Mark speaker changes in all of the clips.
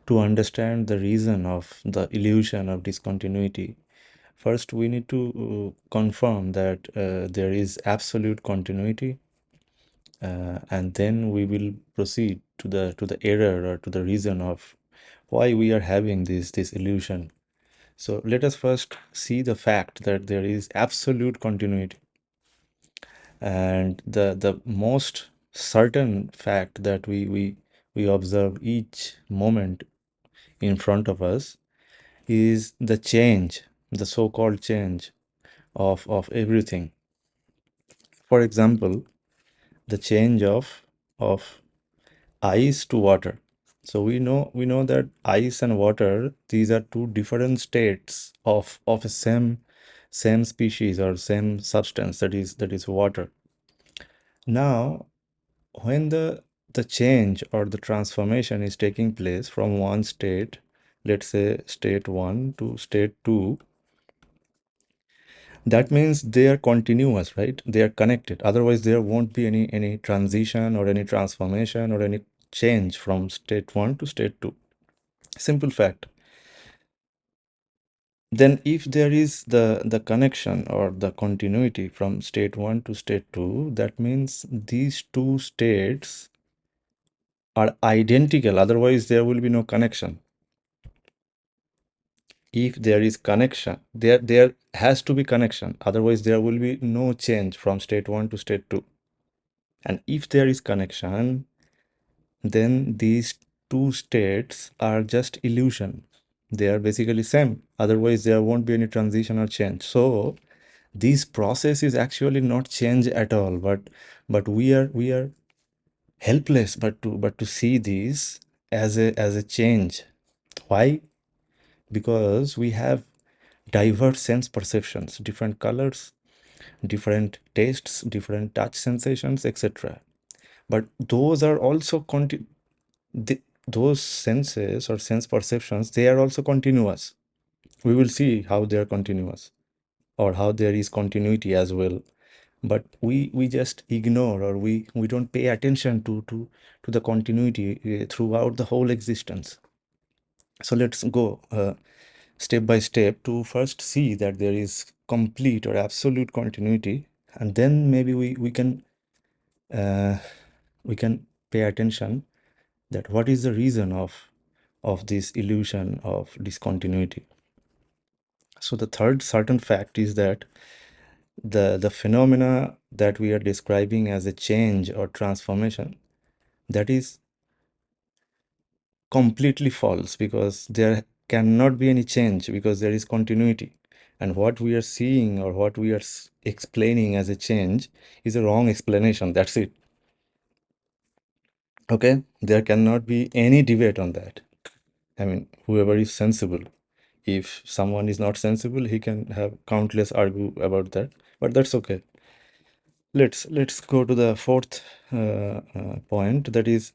Speaker 1: to understand the reason of the illusion of discontinuity, first we need to confirm that there is absolute continuity, and then we will proceed to the error or to the reason of why we are having this illusion. So let us first see the fact that there is absolute continuity. And the most certain fact that we observe each moment in front of us is the change, the so-called change of everything. For example, the change of ice to water. So we know that ice and water, these are two different states of a same species or same substance, that is water. Now, when the change or the transformation is taking place from one state, let's say state 1 to state 2, that means they are continuous, right? They are connected. Otherwise, there won't be any transition or any transformation or any change from state 1 to state 2. Simple fact. Then if there is the connection or the continuity from state 1 to state 2, that means these two states are identical. Otherwise, there will be no connection. If there is connection, there has to be connection. Otherwise, there will be no change from state 1 to state 2. And if there is connection, then these two states are just illusion. They are basically same. Otherwise, there won't be any transition or change. So this process is actually not change at all, but we are helpless but to see this as a change. Why? Because we have diverse sense perceptions, different colors, different tastes, different touch sensations, etc. But those are also those senses or sense perceptions, they are also continuous. We will see how they are continuous or how there is continuity as well. But we just ignore, or we don't pay attention to the continuity throughout the whole existence. So let's go step by step to first see that there is complete or absolute continuity, and then maybe uh, we can pay attention that what is the reason of this illusion of discontinuity. So the third certain fact is that the phenomena that we are describing as a change or transformation, that is completely false, because there cannot be any change because there is continuity. And what we are seeing or what we are explaining as a change is a wrong explanation. That's it. Okay? There cannot be any debate on that. I mean, whoever is sensible. If someone is not sensible, he can have countless argue about that, but that's okay. Let's go to the fourth point, that is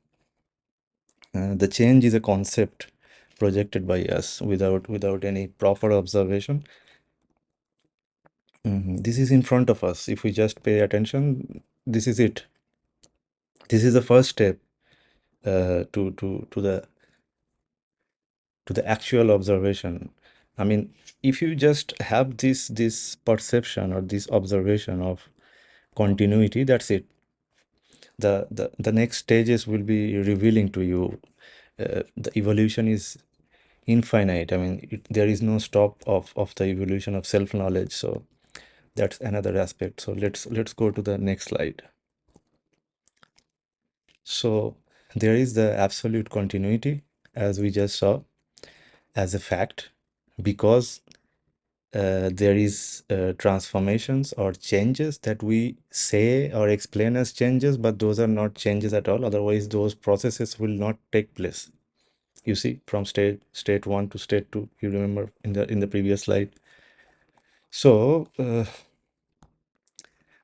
Speaker 1: the change is a concept projected by us without any proper observation. This is in front of us. If we just pay attention, this is it. This is the first step to the actual observation. I mean, if you just have this perception or this observation of continuity, that's it. The next stages will be revealing to you. The evolution is infinite. I mean, there is no stop of the evolution of self-knowledge. So that's another aspect. So let's go to the next slide. So there is the absolute continuity, as we just saw, as a fact, because there is transformations or changes that we say or explain as changes, but those are not changes at all. Otherwise, those processes will not take place. You see, from state 1 to state 2, you remember in the previous slide. So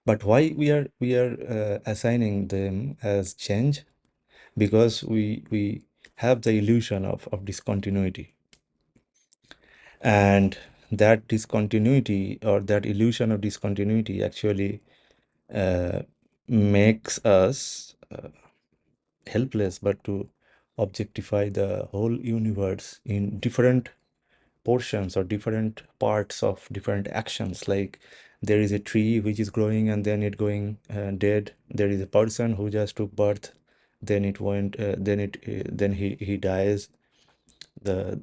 Speaker 1: but why we are assigning them as change? Because we have the illusion of discontinuity, and that discontinuity or that illusion of discontinuity actually makes us helpless but to objectify the whole universe in different portions or different parts of different actions. Like there is a tree which is growing and then it going dead. There is a person who just took birth, then it went, then he dies. The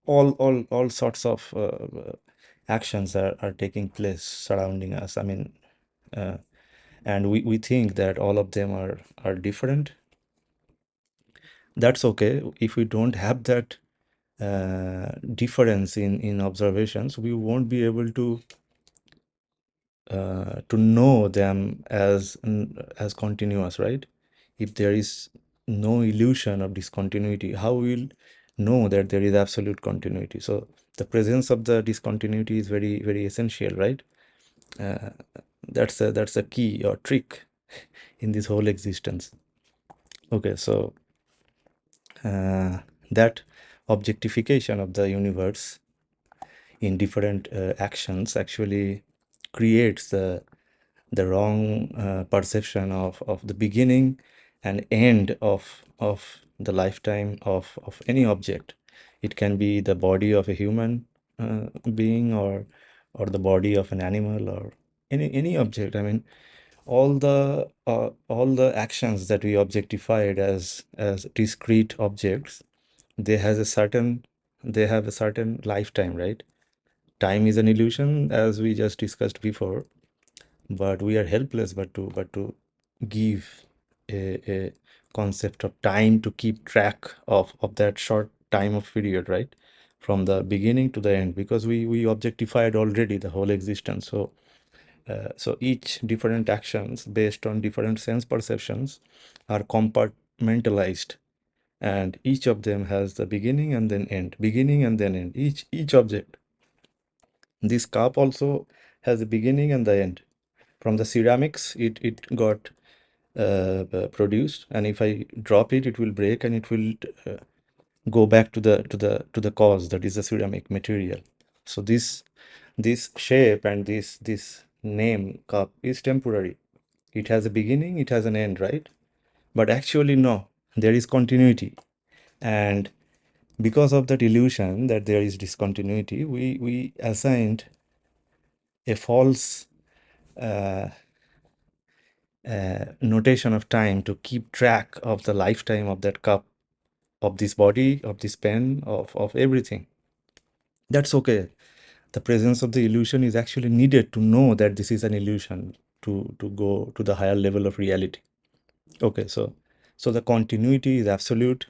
Speaker 1: all sorts of actions are taking place surrounding us. I mean, uh, and we think that all of them are different. That's okay. If we don't have that difference in observations, we won't be able to know them as continuous, right? If there is no illusion of discontinuity, how we'll know that there is absolute continuity? So the presence of the discontinuity is very, very essential, right? Uh, that's a key or trick in this whole existence. Okay, so that objectification of the universe in different actions actually creates the wrong perception of the beginning and end of the lifetime of any object. It can be the body of a human being, or the body of an animal, or any object. I mean, all the actions that we objectified as discrete objects, they has a certain they have a certain lifetime, right? Time is an illusion, as we just discussed before, but we are helpless but to give a concept of time to keep track of that short time of period, right? From the beginning to the end, because we objectified already the whole existence. So each different actions based on different sense perceptions are compartmentalized, and each of them has the beginning and then end, beginning and then end, each object. This cup also has a beginning and the end. From the ceramics, it got produced, and if I drop it, it will break and it will go back to the cause, that is the ceramic material. So this shape and this name cup is temporary. It has a beginning, it has an end, right? But actually, no, there is continuity. And because of that illusion that there is discontinuity, we assigned a false uh, notation of time to keep track of the lifetime of that cup, of this body, of this pen, of everything. That's okay. The presence of the illusion is actually needed to know that this is an illusion, to go to the higher level of reality. Okay, so the continuity is absolute,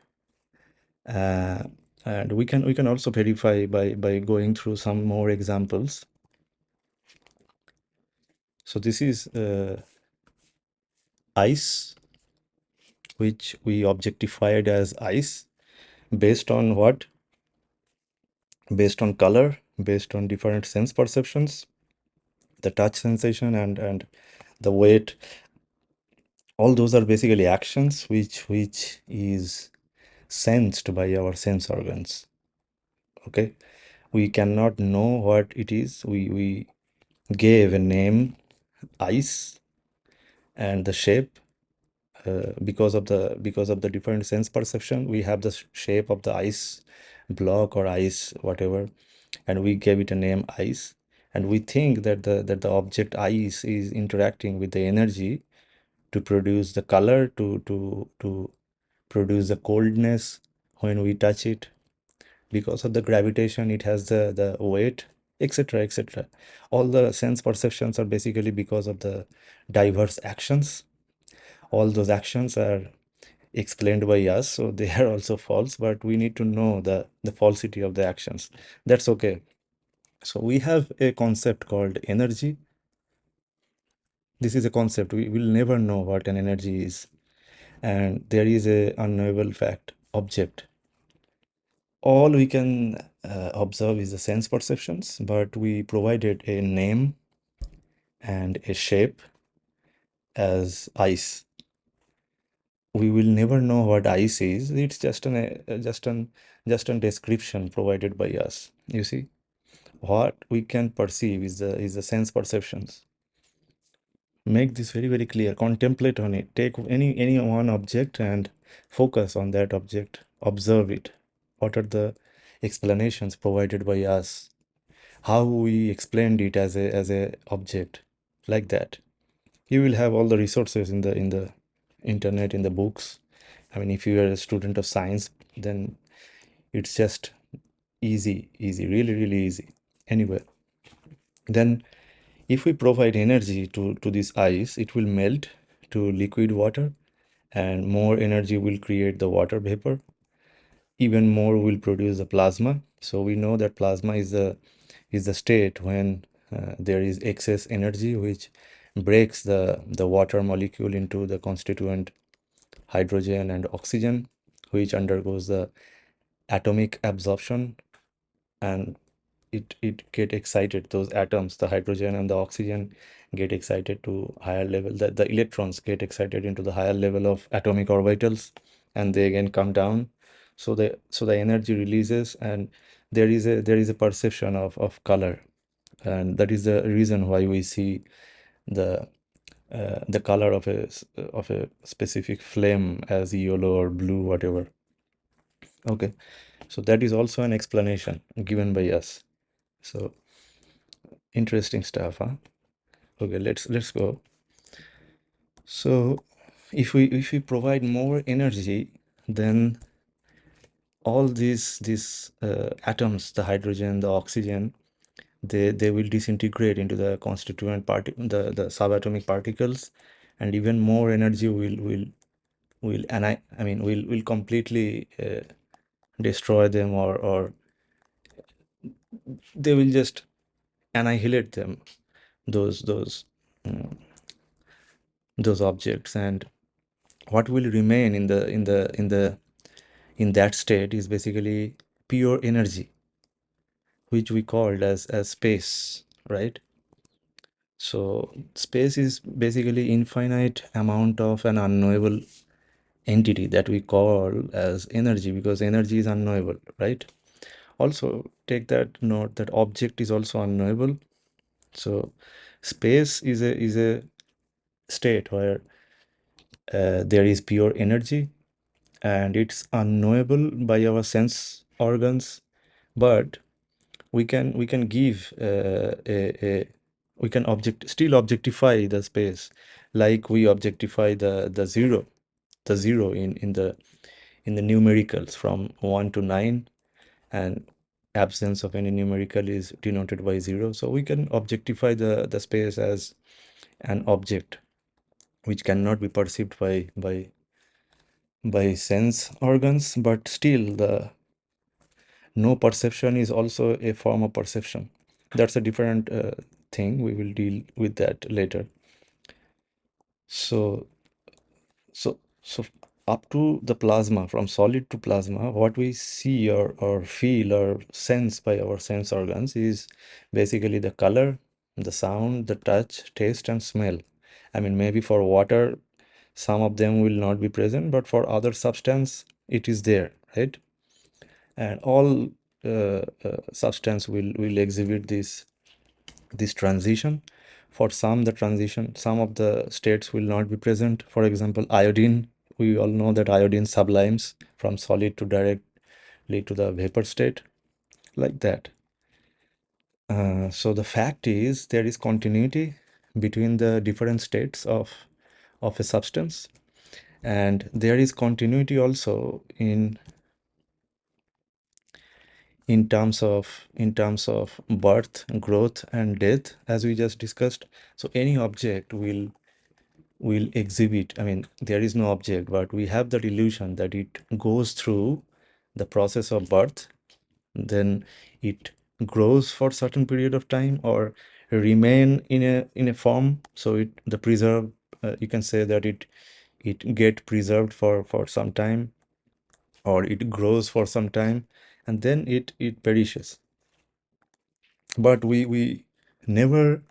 Speaker 1: uh, and we can also verify by going through some more examples. So this is ice, which we objectified as ice based on what? Based on color, based on different sense perceptions, the touch sensation and the weight. All those are basically actions which is sensed by our sense organs. Okay, we cannot know what it is. We gave a name, ice, and the shape, because of the different sense perception. We have the shape of the ice block or ice whatever, and we gave it a name, ice. And we think that the object ice is interacting with the energy to produce the color, to produce the coldness when we touch it. Because of the gravitation, it has the weight, etc., etc. All the sense perceptions are basically because of the diverse actions. All those actions are explained by us, so they are also false, but we need to know the falsity of the actions. That's okay. So we have a concept called energy. This is a concept. We will never know what an energy is. And there is a unknowable fact, object. All we can observe is the sense perceptions, but we provided a name and a shape as ice. We will never know what ice is. It's just an description provided by us. You see, what we can perceive is the sense perceptions. Make this very, very clear. Contemplate on it. Take any one object and focus on that object, observe it. What are the explanations provided by us? How we explained it as a object, like that. You will have all the resources in the internet, in the books. I mean, if you are a student of science, then it's just easy, really, really easy. Anyway, then if we provide energy to this ice, it will melt to liquid water, and more energy will create the water vapor. Even more will produce the plasma. So we know that plasma is the state when there is excess energy which breaks the water molecule into the constituent hydrogen and oxygen, which undergoes the atomic absorption, and it get excited. Those atoms, the hydrogen and the oxygen, get excited to higher level. The electrons get excited into the higher level of atomic orbitals, and they again come down. So the energy releases, and there is a perception of color, and that is the reason why we see the the color of a specific flame as yellow or blue, whatever. Okay, so that is also an explanation given by us. So interesting stuff, huh? Okay, let's go. So if we provide more energy, then all these atoms, the hydrogen, the oxygen, they will disintegrate into the constituent the subatomic particles, and even more energy will and I mean will completely destroy them, or they will just annihilate them, those mm, those objects. And what will remain in that state is basically pure energy, which we called as space, right? So space is basically infinite amount of an unknowable entity that we call as energy, because energy is unknowable, right? Also take that note that object is also unknowable. So space is a state where there is pure energy, and it's unknowable by our sense organs, but we can give we can still objectify the space, like we objectify the zero in the numericals from 1 to 9, and absence of any numerical is denoted by 0. So we can objectify the space as an object which cannot be perceived by sense organs, but still the no perception is also a form of perception. That's a different thing. We will deal with that later. So so up to the plasma, from solid to plasma, what we see or feel or sense by our sense organs is basically the color, the sound, the touch, taste, and smell. I mean, maybe for water, some of them will not be present, but for other substance, it is there, right? And all substance will exhibit this transition. For some, some of the states will not be present. For example, iodine, we all know that iodine sublimes from solid to directly to the vapor state, like that. So the fact is there is continuity between the different states of a substance, and there is continuity also in terms of birth, growth, and death, as we just discussed. So any object will exhibit, I mean, there is no object, but we have that illusion that it goes through the process of birth, then it grows for certain period of time, or remain in a form. So the preserve, you can say that it get preserved for some time, or it grows for some time, and then it perishes. But we never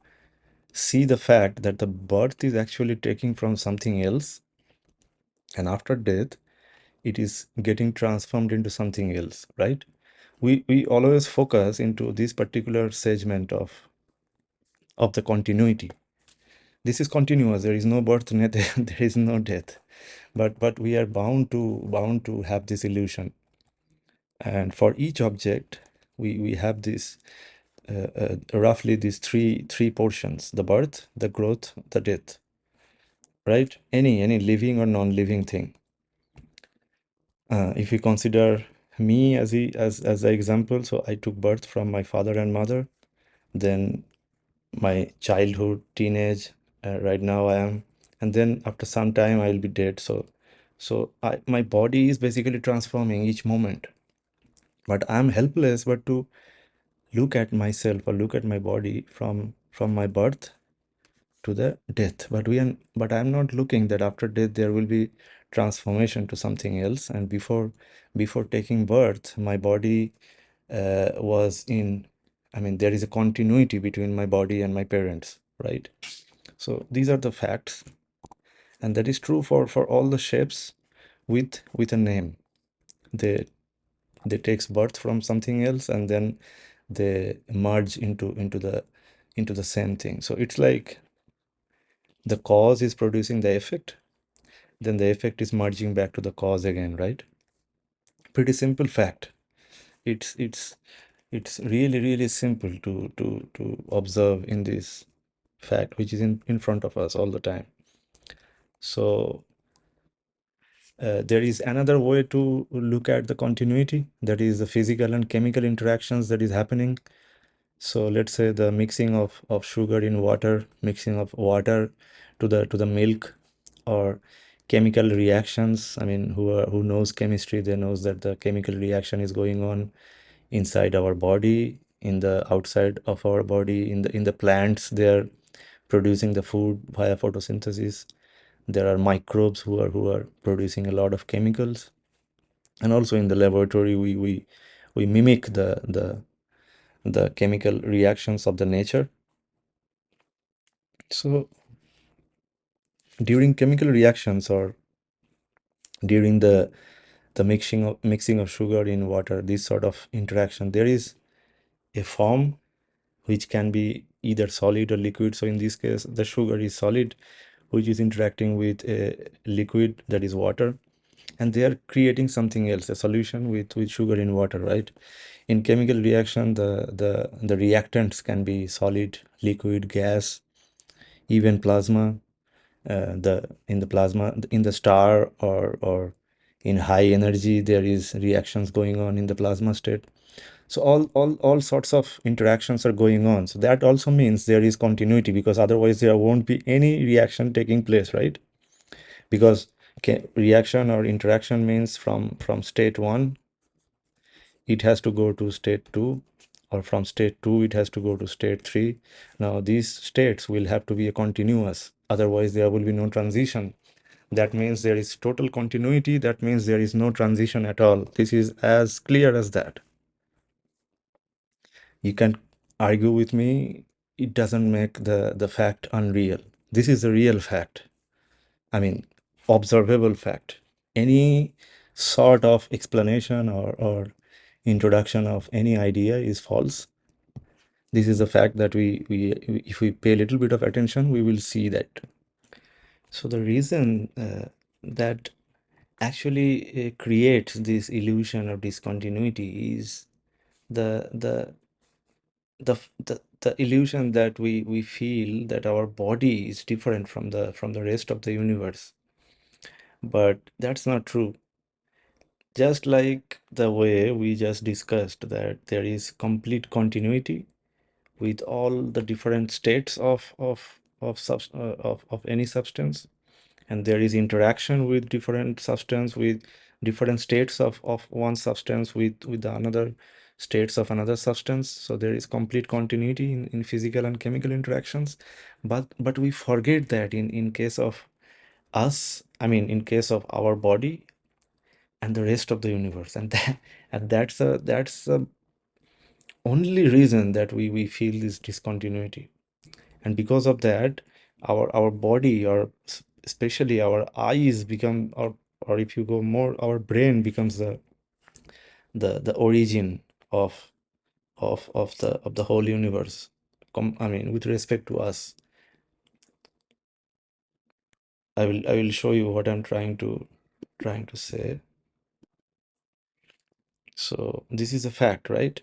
Speaker 1: see the fact that the birth is actually taking from something else, and after death it is getting transformed into something else, right? We always focus into this particular segment of the continuity. This is continuous. There is no birth, there is no death. but we are bound to have this illusion. And for each object, we have this roughly these three portions: the birth, the growth, the death, right? Any living or non-living thing. If we consider me as an example, so I took birth from my father and mother, then my childhood, teenage, right now I am, and then after some time I'll be dead. So my body is basically transforming each moment, but I'm helpless but to look at myself or look at my body from my birth to the death. But I'm not looking that after death there will be transformation to something else. And before taking birth, my body was in, I mean, there is a continuity between my body and my parents, right? So these are the facts, and that is true for all the shapes with a name. They they takes birth from something else, and then they merge into the same thing. So it's like the cause is producing the effect, then the effect is merging back to the cause again, right? Pretty simple fact. It's really simple to observe in this fact, which is in front of us all the time. So there is another way to look at the continuity, that is the physical and chemical interactions that is happening. So let's say the mixing of sugar in water, mixing of water to the milk, or chemical reactions. I mean, who knows chemistry, they knows that the chemical reaction is going on inside our body, in the outside of our body, in the plants. They're producing the food via photosynthesis. There are microbes who are producing a lot of chemicals, and also in the laboratory we mimic the chemical reactions of the nature. So during chemical reactions, or during the mixing of sugar in water, this sort of interaction, there is a form which can be either solid or liquid. So in this case, the sugar is solid, which is interacting with a liquid, that is water, and they are creating something else, a solution with sugar in water, right? In chemical reaction, the reactants can be solid, liquid, gas, even plasma. In the star, or in high energy, there is reactions going on in the plasma state. So all sorts of interactions are going on. So that also means there is continuity, because otherwise there won't be any reaction taking place, right? Because reaction or interaction means from state 1 it has to go to state 2, or from state 2 it has to go to state 3. Now these states will have to be a continuous, otherwise there will be no transition. That means there is total continuity, that means there is no transition at all. This is as clear as that. You can argue with me, it doesn't make the fact unreal. This is a real fact. I mean, observable fact. Any sort of explanation or introduction of any idea is false. This is a fact that if we pay a little bit of attention, we will see that. So the reason that actually creates this illusion of discontinuity is the the illusion that we feel that our body is different from the rest of the universe. But that's not true. Just like the way we just discussed that there is complete continuity with all the different states of any substance, and there is interaction with different substance, with different states of one substance with the another states of another substance. So there is complete continuity in physical and chemical interactions. But we forget that in case of us, I mean in case of our body and the rest of the universe, and that's the only reason that we feel this discontinuity. And because of that, our body, or especially our eyes become, or if you go more, our brain becomes the origin of of the whole universe. I mean, with respect to us. I will show you what I'm trying to say. So this is a fact, right?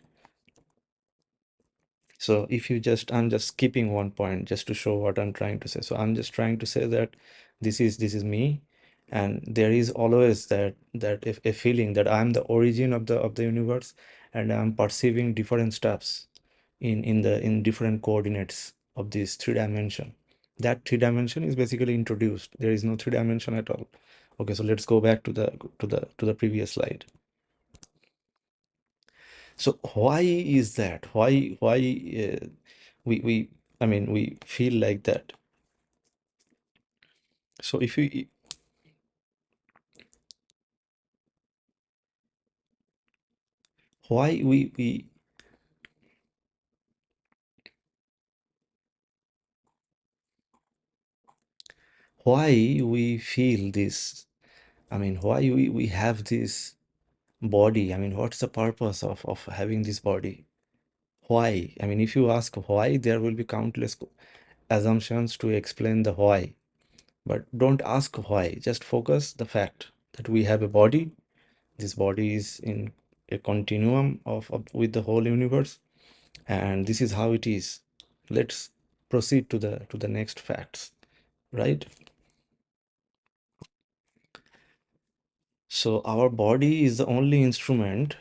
Speaker 1: So if you just, I'm just skipping one point just to show what I'm trying to say. So I'm just trying to say that this is me, and there is always that if a feeling that I'm the origin of the universe, and I'm perceiving different steps in different coordinates of this three dimension. That three dimension is basically introduced. There is no three dimension at all. Okay, so let's go back to the previous slide. So why is that? Why we I mean we feel like that? So if we why we why we feel this? I mean, why we have this body? I mean, what's the purpose of having this body? Why? I mean, if you ask why, there will be countless assumptions to explain the why. But don't ask why, just focus the fact that we have a body. This body is in a continuum of with the whole universe, and this is how it is. Let's proceed to the next facts, right? So our body is the only instrument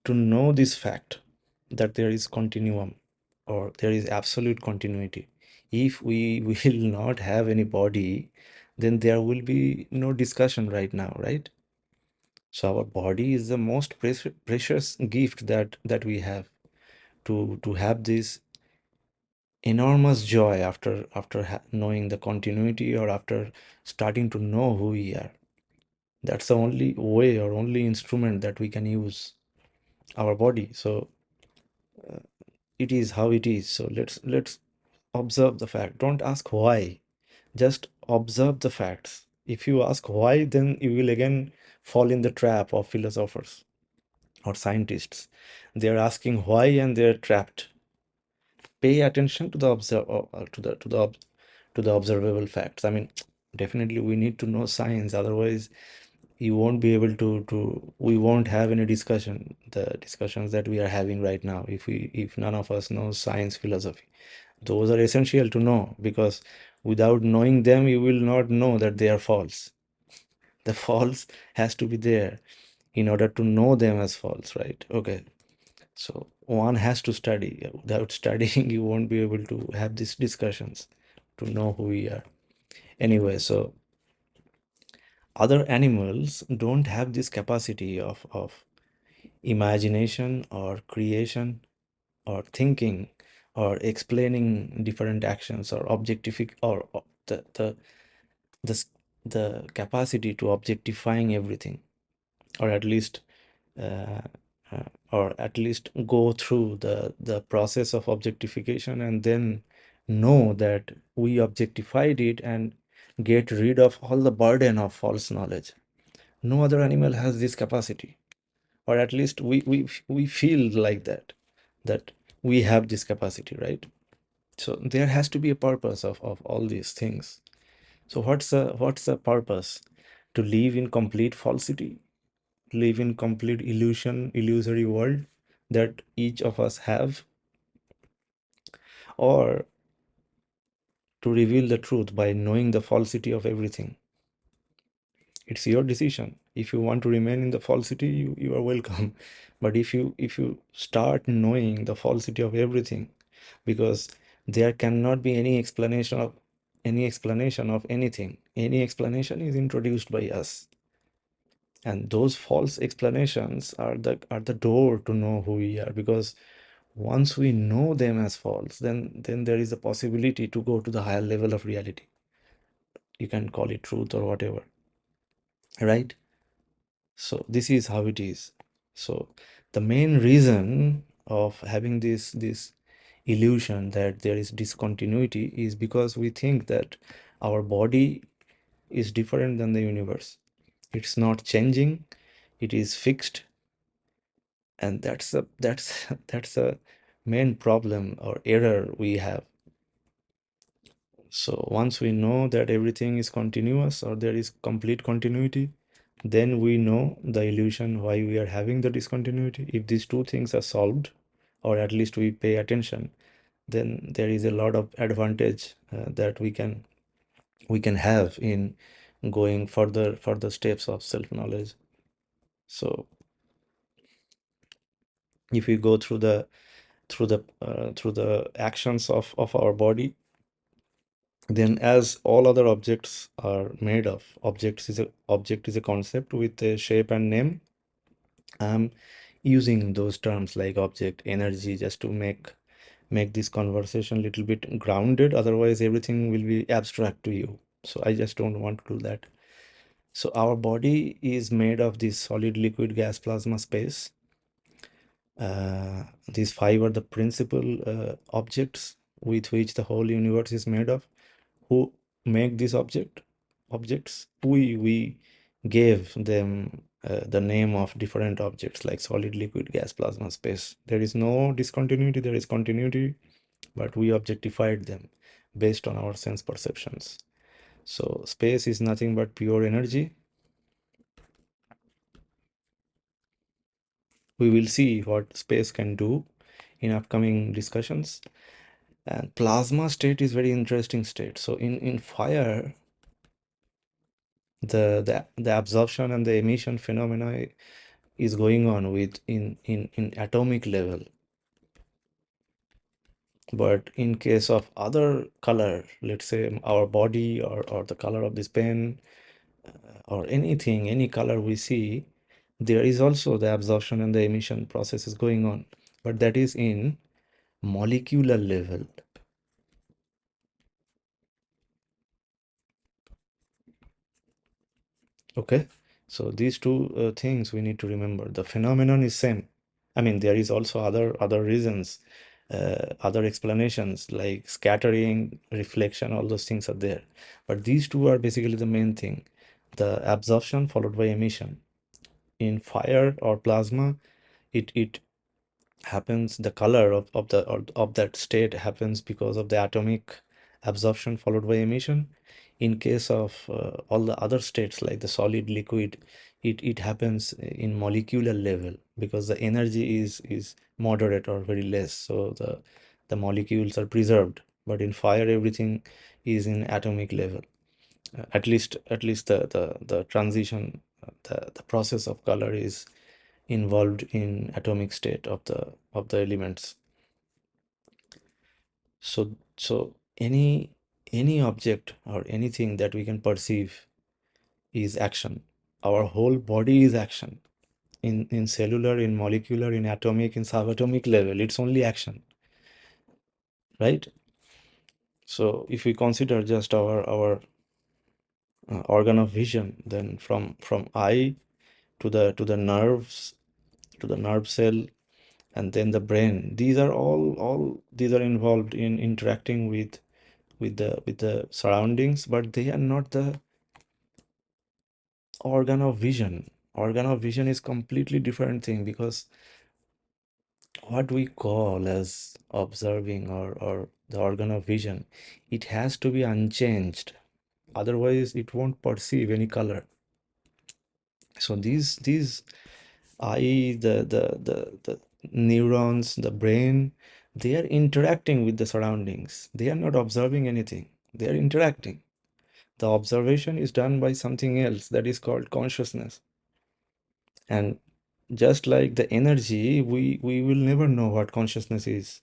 Speaker 1: to know this fact that there is continuum, or there is absolute continuity. If we will not have any body, then there will be no discussion right now, right? So our body is the most precious gift that we have, to have this enormous joy after knowing the continuity, or after starting to know who we are. That's the only way or only instrument that we can use, our body. So it is how it is. So let's observe the fact. Don't ask why, just observe the facts. If you ask why, then you will again fall in the trap of philosophers or scientists. They're asking why and they're trapped. Pay attention to the to the observable facts. I mean, definitely we need to know science, otherwise you won't be able to we won't have any discussion, the discussions that we are having right now, if none of us knows science, philosophy. Those are essential to know, because without knowing them you will not know that they are false. The false has to be there in order to know them as false, right? Okay, so one has to study. Without studying, you won't be able to have these discussions to know who we are. Anyway, so other animals don't have this capacity of imagination or creation or thinking or explaining different actions, or objectific, or the s- the capacity to objectifying everything, or at least uh, go through the process of objectification, and then know that we objectified it, and get rid of all the burden of false knowledge. No other animal has this capacity, or at least we feel like that we have this capacity, right? So there has to be a purpose of all these things. So what's the purpose? To live in complete falsity, live in complete illusory world that each of us have, or to reveal the truth by knowing the falsity of everything? It's your decision. If you want to remain in the falsity, you are welcome. But if you start knowing the falsity of everything, because there cannot be any explanation of anything. Any explanation is introduced by us, and those false explanations are the door to know who we are. Because once we know them as false, then there is a possibility to go to the higher level of reality. You can call it truth or whatever, right? So this is how it is. So the main reason of having this illusion that there is discontinuity is because we think that our body is different than the universe. It's not changing, it is fixed, and that's a main problem or error we have. So once we know that everything is continuous or there is complete continuity, then we know the illusion why we are having the discontinuity. If these two things are solved, or at least we pay attention, then there is a lot of advantage that we can have in going further steps of self-knowledge. So if we go through the actions of our body, then as all other objects are made of, object is a concept with a shape and name. I'm using those terms like object, energy, just to make this conversation a little bit grounded. Otherwise, everything will be abstract to you. So I just don't want to do that. So our body is made of this solid, liquid, gas, plasma, space. These five are the principal objects with which the whole universe is made of. Who make these objects? We gave them the name of different objects like solid, liquid, gas, plasma, space. There is no discontinuity, there is continuity, but we objectified them based on our sense perceptions. So space is nothing but pure energy. We will see what space can do in upcoming discussions. And plasma state is very interesting state. So in fire, the absorption and the emission phenomena is going on with in atomic level. But in case of other color, let's say our body or the color of this pen, or anything, any color we see, there is also the absorption and the emission process is going on, but that is in molecular level. Okay, so these two things we need to remember. The phenomenon is same. I mean, there is also other reasons, other explanations like scattering, reflection, all those things are there. But these two are basically the main thing. The absorption followed by emission. In fire or plasma, it happens, the color of that state happens because of the atomic absorption followed by emission. In case of all the other states like the solid, liquid, it happens in molecular level because the energy is moderate or very less, so the molecules are preserved. But in fire, everything is in atomic level. At least the transition, the process of color is involved in atomic state of the elements. So any object or anything that we can perceive is action. Our whole body is action. In cellular, in molecular, in atomic, in subatomic level, it's only action, right? So if we consider just our organ of vision, then from eye to the nerves, to the nerve cell, and then the brain, these are all these are involved in interacting with the surroundings, but they are not the organ of vision. Organ of vision is completely different thing, because what we call as observing or the organ of vision, it has to be unchanged, otherwise it won't perceive any color. So these eye, the neurons, the brain, they are interacting with the surroundings. They are not observing anything, they are interacting. The observation is done by something else that is called consciousness. And just like the energy, we will never know what consciousness is.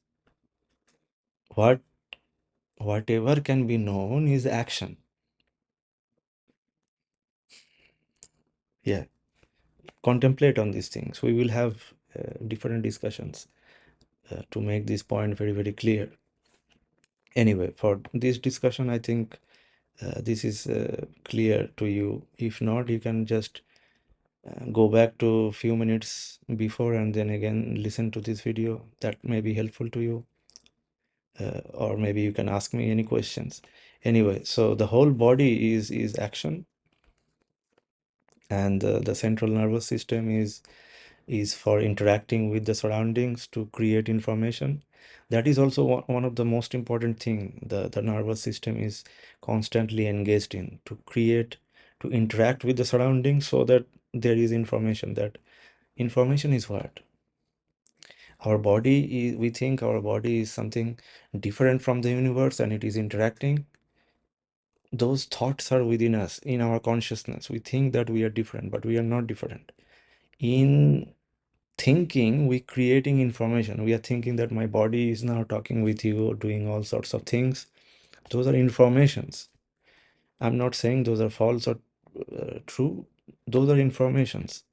Speaker 1: Whatever can be known is action. Yeah, contemplate on these things. We will have different discussions to make this point very, very clear. Anyway, for this discussion, I think this is clear to you. If not, you can just go back to a few minutes before and then again listen to this video. That may be helpful to you. Or maybe you can ask me any questions. Anyway, so the whole body is action, and the central nervous system is is for interacting with the surroundings to create information. That is also one of the most important thing the nervous system is constantly engaged in, to create, to interact with the surroundings so that there is information. That information is what? Our body is, we think our body is something different from the universe and it is interacting. Those thoughts are within us, in our consciousness. We think that we are different, but we are not different. In thinking, we creating information. We are thinking that my body is now talking with you or doing all sorts of things. Those are informations. I'm not saying those are false or true. Those are informations.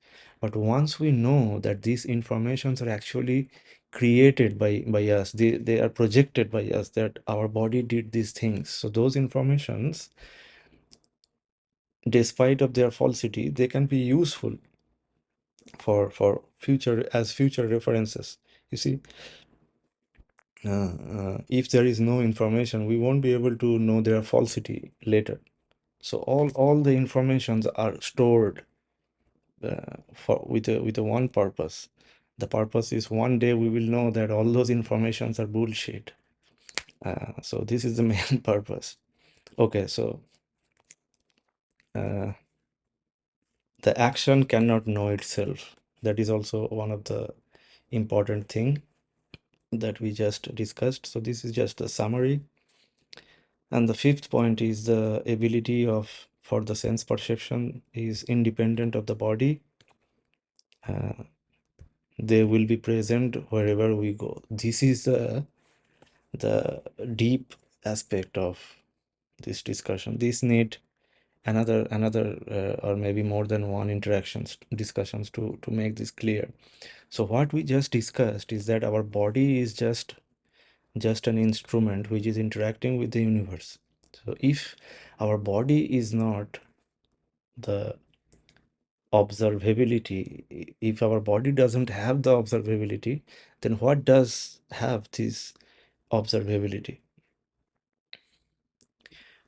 Speaker 1: But once we know that these informations are actually created by us, they are projected by us, that our body did these things. So those informations, despite of their falsity, they can be useful for future, as future references. You see, if there is no information, we won't be able to know their falsity later. So all the informations are stored for with a one purpose. The purpose is one day we will know that all those informations are bullshit. So this is the main purpose. Okay, so uh, the action cannot know itself. That is also one of the important thing that we just discussed. So this is just a summary. And the fifth point is the ability of for the sense perception is independent of the body. Uh, they will be present wherever we go. This is the deep aspect of this discussion. This need another or maybe more than one interactions discussions to make this clear. So what we just discussed is that our body is just an instrument which is interacting with the universe. So if our body is not the observability, if our body doesn't have the observability, then what does have this observability?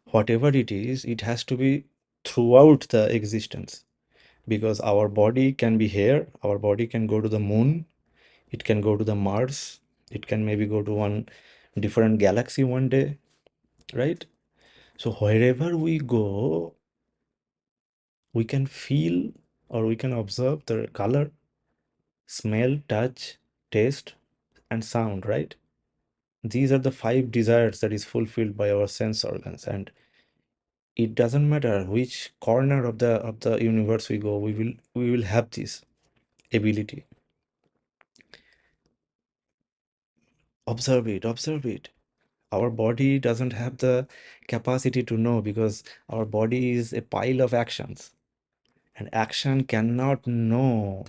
Speaker 1: Whatever it is, it has to be throughout the existence, because our body can be here, our body can go to the moon, it can go to the Mars, it can maybe go to one different galaxy one day, right? So wherever we go, we can feel or we can observe the color, smell, touch, taste, and sound, right? These are the five desires that is fulfilled by our sense organs, and it doesn't matter which corner of the universe we go, we will have this ability. Observe it, observe it. Our body doesn't have the capacity to know, because our body is a pile of actions, and action cannot know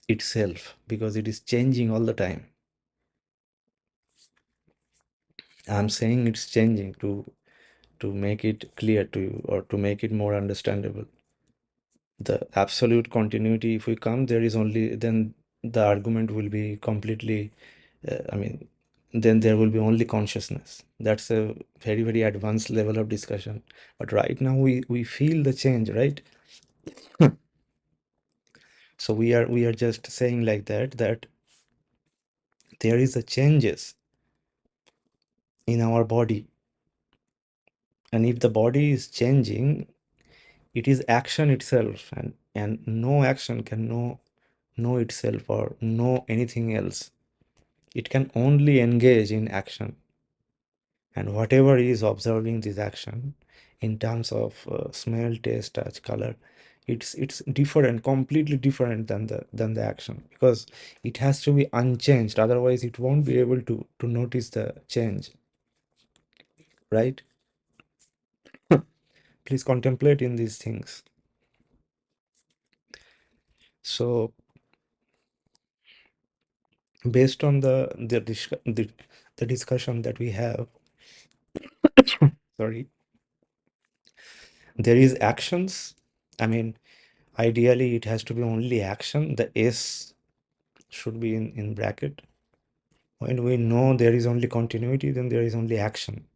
Speaker 1: itself because it is changing all the time. I'm saying it's changing to make it clear to you or to make it more understandable. The absolute continuity, if we come, there is only, then the argument will be completely, I mean, then there will be only consciousness. That's a very advanced level of discussion. But right now we feel the change, right? So we are just saying like that there is a changes in our body, and if the body is changing, it is action itself, and no action can know itself or know anything else. It can only engage in action, and whatever is observing this action in terms of smell, taste, touch, color, it's different, completely different than the action, because it has to be unchanged, otherwise it won't be able to notice the change, right? Please contemplate in these things. So based on the discussion that we have, sorry, there is actions. I mean, ideally it has to be only action. The S should be in bracket. When we know there is only continuity, then there is only action.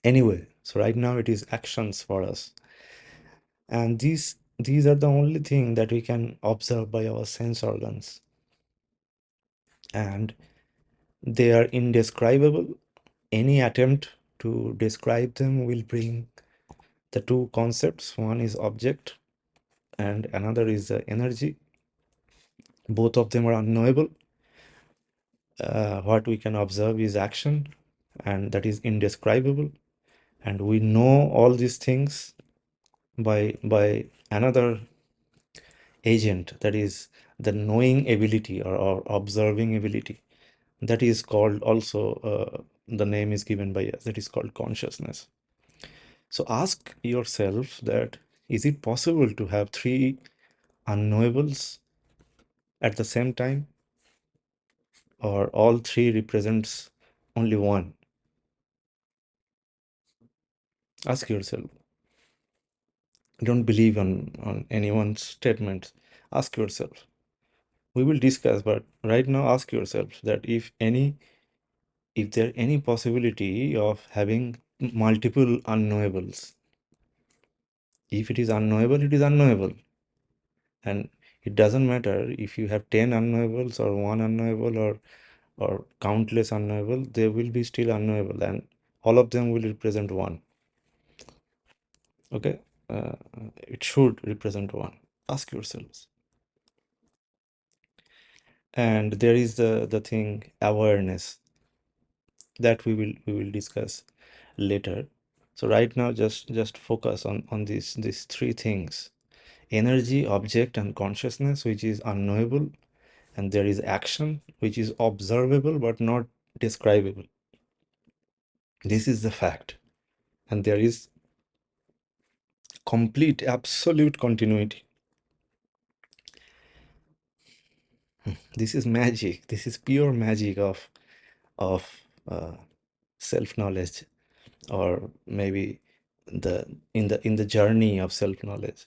Speaker 1: Anyway, so right now it is actions for us. And these These are the only thing that we can observe by our sense organs, and they are indescribable. Any attempt to describe them will bring the two concepts. One is object and another is the energy. Both of them are unknowable. What we can observe is action, and that is indescribable. And we know all these things by another agent, that is the knowing ability, or observing ability. That is called also, the name is given by us, that is called consciousness. So ask yourself that, is it possible to have three unknowables at the same time, or all three represents only one? Ask yourself. Don't believe on anyone's statements. Ask yourself. We will discuss, but right now ask yourself that if there any possibility of having multiple unknowables. If it is unknowable, it is unknowable. And it doesn't matter if you have 10 unknowables or one unknowable, or countless unknowable, they will be still unknowable, and all of them will represent one. Okay? It should represent one. Ask yourselves. And there is the thing, awareness, that we will discuss later. So right now, just focus on these three things: energy, object, and consciousness, which is unknowable, and there is action, which is observable but not describable. This is the fact, and there is complete, absolute continuity. This is magic. This is pure magic of self-knowledge, or maybe the in the journey of self-knowledge.